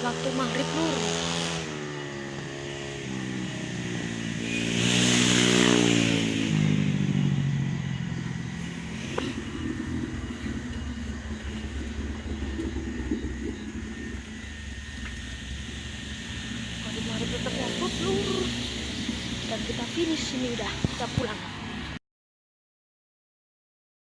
waktu maghrib lur. Maghrib tetap nyambut lur. Dan kita finish ini udah, kita pulang.